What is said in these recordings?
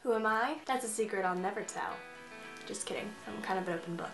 Who am I? That's a secret I'll never tell. Just kidding, I'm kind of an open book.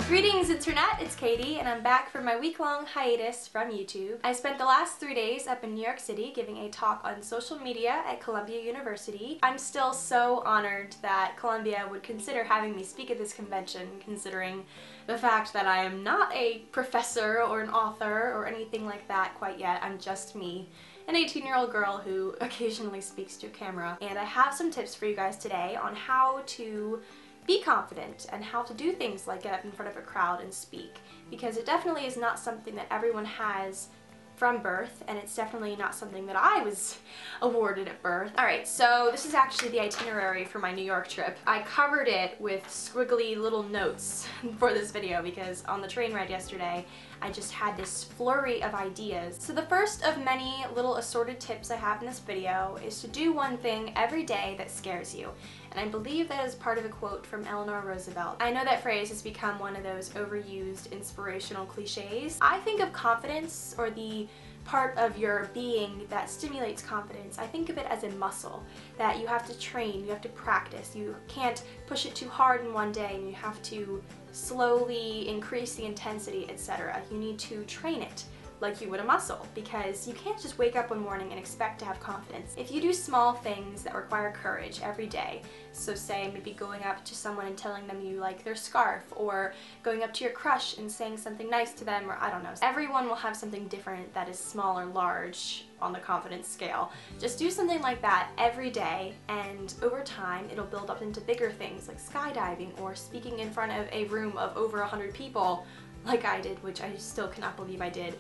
Greetings Internet, it's Katie and I'm back from my week-long hiatus from YouTube. I spent the last 3 days up in New York City giving a talk on social media at Columbia University. I'm still so honored that Columbia would consider having me speak at this convention, considering the fact that I am not a professor or an author or anything like that quite yet. I'm just me, an 18-year-old girl who occasionally speaks to a camera. And I have some tips for you guys today on how to be confident and how to do things like get up in front of a crowd and speak, because it definitely is not something that everyone has from birth, and it's definitely not something that I was awarded at birth. Alright, so this is actually the itinerary for my New York trip. I covered it with squiggly little notes for this video because on the train ride yesterday I just had this flurry of ideas. So the first of many little assorted tips I have in this video is to do one thing every day that scares you. And I believe that is part of a quote from Eleanor Roosevelt. I know that phrase has become one of those overused inspirational cliches. I think of confidence, or the part of your being that stimulates confidence, I think of it as a muscle that you have to train, you have to practice. You can't push it too hard in one day, and you have to slowly increase the intensity, etc. You need to train it like you would a muscle, because you can't just wake up one morning and expect to have confidence. If you do small things that require courage every day, so say maybe going up to someone and telling them you like their scarf, or going up to your crush and saying something nice to them, or I don't know. Everyone will have something different that is small or large on the confidence scale. Just do something like that every day, and over time it'll build up into bigger things like skydiving or speaking in front of a room of over 100 people like I did, which I still cannot believe I did.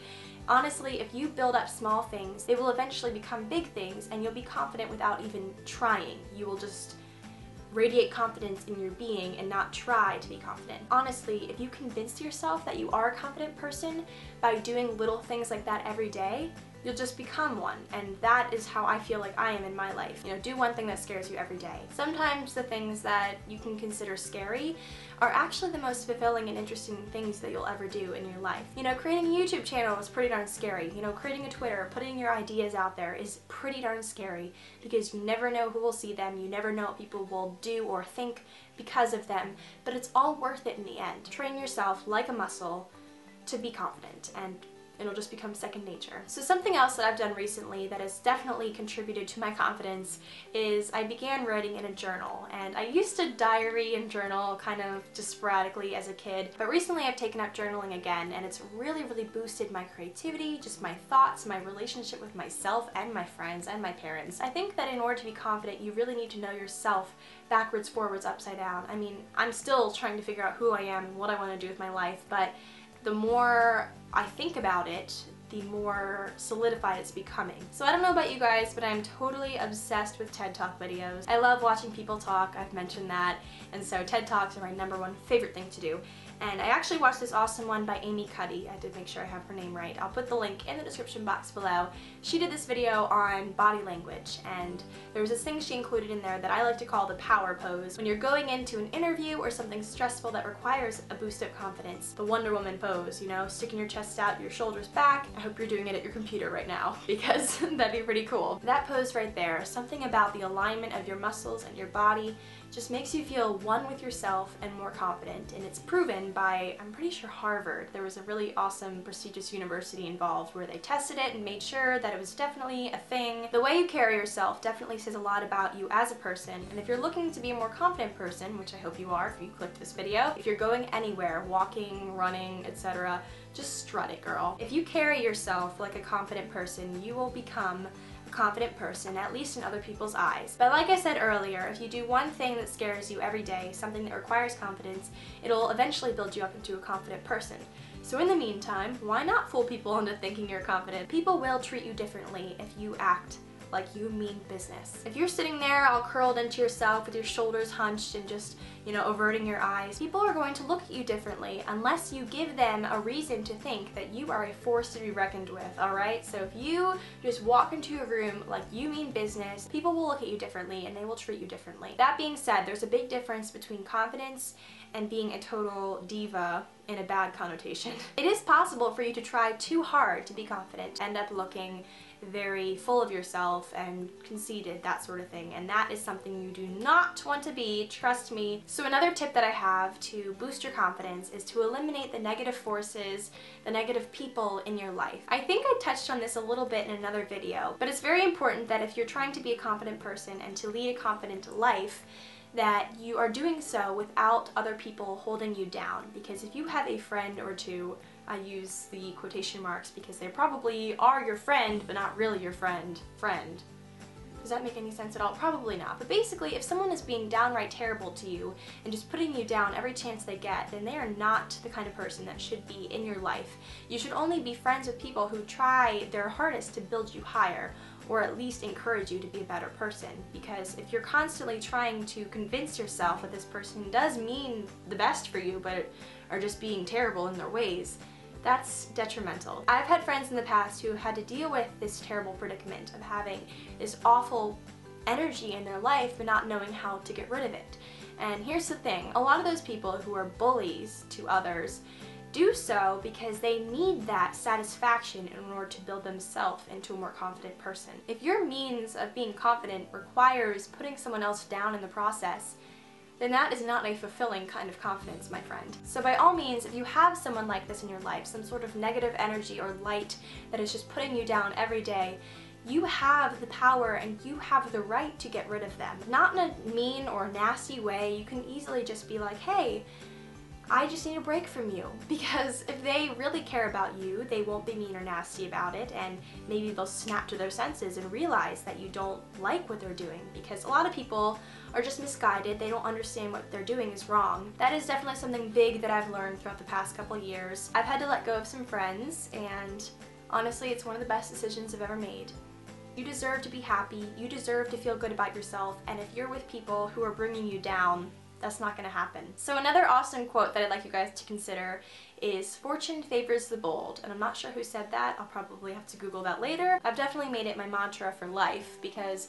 Honestly, if you build up small things, they will eventually become big things, and you'll be confident without even trying. You will just radiate confidence in your being and not try to be confident. Honestly, if you convince yourself that you are a confident person by doing little things like that every day, you'll just become one, and that is how I feel like I am in my life. You know, do one thing that scares you every day. Sometimes the things that you can consider scary are actually the most fulfilling and interesting things that you'll ever do in your life. You know, creating a YouTube channel is pretty darn scary. You know, creating a Twitter, putting your ideas out there is pretty darn scary, because you never know who will see them, you never know what people will do or think because of them, but it's all worth it in the end. Train yourself like a muscle to be confident, and it'll just become second nature. So something else that I've done recently that has definitely contributed to my confidence is I began writing in a journal. And I used to diary and journal kind of just sporadically as a kid, but recently I've taken up journaling again, and it's really boosted my creativity, just my thoughts, my relationship with myself and my friends and my parents. I think that in order to be confident, you really need to know yourself backwards, forwards, upside down. I mean, I'm still trying to figure out who I am and what I want to do with my life, but the more I think about it, the more solidified it's becoming. So I don't know about you guys, but I'm totally obsessed with TED Talk videos. I love watching people talk, I've mentioned that, and so TED Talks are my #1 favorite thing to do. And I actually watched this awesome one by Cuddy. I did make sure I have her name right. I'll put the link in the description box below. She did this video on body language, and there was this thing she included in there that I like to call the power pose. When you're going into an interview or something stressful that requires a boost of confidence, the Wonder Woman pose, you know, sticking your chest out, your shoulders back. I hope you're doing it at your computer right now, because that'd be pretty cool. That pose right there, something about the alignment of your muscles and your body just makes you feel one with yourself and more confident, and it's proven by, I'm pretty sure, Harvard. There was a really awesome prestigious university involved where they tested it and made sure that it was definitely a thing. The way you carry yourself definitely says a lot about you as a person, and if you're looking to be a more confident person, which I hope you are if you clicked this video, if you're going anywhere, walking, running, etc., just strut it, girl. If you carry yourself like a confident person, you will become a confident person, at least in other people's eyes. But like I said earlier, if you do one thing that scares you every day, something that requires confidence, it'll eventually build you up into a confident person. So in the meantime, why not fool people into thinking you're confident? People will treat you differently if you act like you mean business. If you're sitting there all curled into yourself with your shoulders hunched and just, you know, averting your eyes, people are going to look at you differently unless you give them a reason to think that you are a force to be reckoned with, alright? So if you just walk into a room like you mean business, people will look at you differently and they will treat you differently. That being said, there's a big difference between confidence and being a total diva in a bad connotation. It is possible for you to try too hard to be confident, end up looking very full of yourself and conceited, that sort of thing, and that is something you do not want to be, trust me. So another tip that I have to boost your confidence is to eliminate the negative forces, the negative people in your life. I think I touched on this a little bit in another video, but it's very important that if you're trying to be a confident person and to lead a confident life, that you are doing so without other people holding you down. Because if you have a friend or two, I use the quotation marks because they probably are your friend, but not really your friend. Does that make any sense at all? Probably not. But basically, if someone is being downright terrible to you and just putting you down every chance they get, then they are not the kind of person that should be in your life. You should only be friends with people who try their hardest to build you higher, or at least encourage you to be a better person. Because if you're constantly trying to convince yourself that this person does mean the best for you, but are just being terrible in their ways, that's detrimental. I've had friends in the past who had to deal with this terrible predicament of having this awful energy in their life but not knowing how to get rid of it. And here's the thing, a lot of those people who are bullies to others do so because they need that satisfaction in order to build themselves into a more confident person. If your means of being confident requires putting someone else down in the process, then that is not a fulfilling kind of confidence, my friend. So by all means, if you have someone like this in your life, some sort of negative energy or light that is just putting you down every day, you have the power and you have the right to get rid of them. Not in a mean or nasty way. You can easily just be like, hey, I just need a break from you. Because if they really care about you, they won't be mean or nasty about it, and maybe they'll snap to their senses and realize that you don't like what they're doing. Because a lot of people are just misguided, they don't understand what they're doing is wrong. That is definitely something big that I've learned throughout the past couple years. I've had to let go of some friends, and honestly, it's one of the best decisions I've ever made. You deserve to be happy, you deserve to feel good about yourself, and if you're with people who are bringing you down, that's not going to happen. So another awesome quote that I'd like you guys to consider is, "Fortune favors the bold." And I'm not sure who said that. I'll probably have to Google that later. I've definitely made it my mantra for life because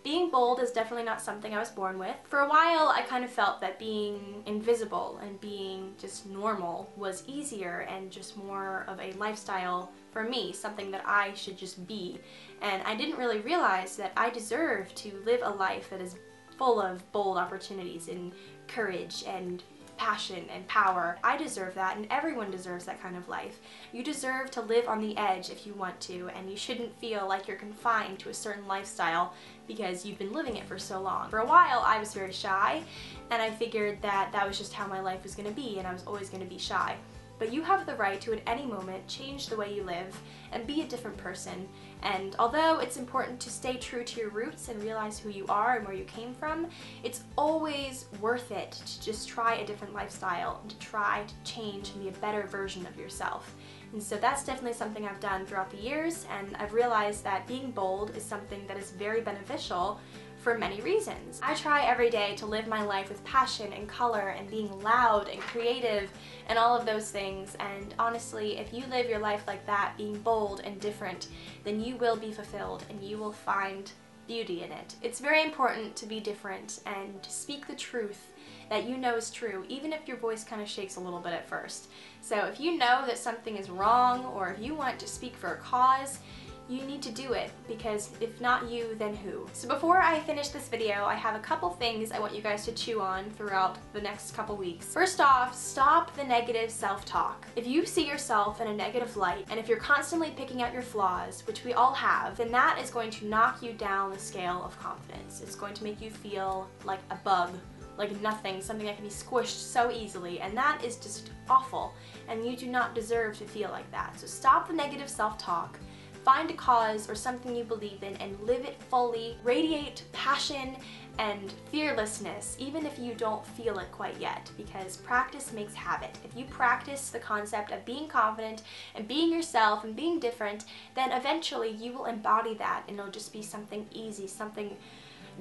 being bold is definitely not something I was born with. For a while, I kind of felt that being invisible and being just normal was easier and just more of a lifestyle for me, something that I should just be. And I didn't really realize that I deserve to live a life that is full of bold opportunities and courage and passion and power. I deserve that, and everyone deserves that kind of life. You deserve to live on the edge if you want to, and you shouldn't feel like you're confined to a certain lifestyle because you've been living it for so long. For a while, I was very shy, and I figured that that was just how my life was going to be, and I was always going to be shy. But you have the right to, at any moment, change the way you live and be a different person. And although it's important to stay true to your roots and realize who you are and where you came from, it's always worth it to just try a different lifestyle and to try to change and be a better version of yourself. And so that's definitely something I've done throughout the years, and I've realized that being bold is something that is very beneficial for many reasons. I try every day to live my life with passion and color and being loud and creative and all of those things, and honestly, if you live your life like that, being bold and different, then you will be fulfilled and you will find beauty in it. It's very important to be different and to speak the truth that you know is true, even if your voice kind of shakes a little bit at first. So if you know that something is wrong, or if you want to speak for a cause, you need to do it, because if not you, then who? So before I finish this video, I have a couple things I want you guys to chew on throughout the next couple weeks. First off, stop the negative self-talk. If you see yourself in a negative light, and if you're constantly picking out your flaws, which we all have, then that is going to knock you down the scale of confidence. It's going to make you feel like a bug, like nothing, something that can be squished so easily, and that is just awful, and you do not deserve to feel like that. So stop the negative self-talk. Find a cause or something you believe in and live it fully. Radiate passion and fearlessness, even if you don't feel it quite yet, because practice makes habit. If you practice the concept of being confident and being yourself and being different, then eventually you will embody that, and it'll just be something easy, something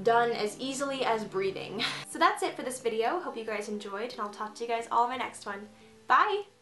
done as easily as breathing. So that's it for this video. Hope you guys enjoyed, and I'll talk to you guys all in my next one. Bye!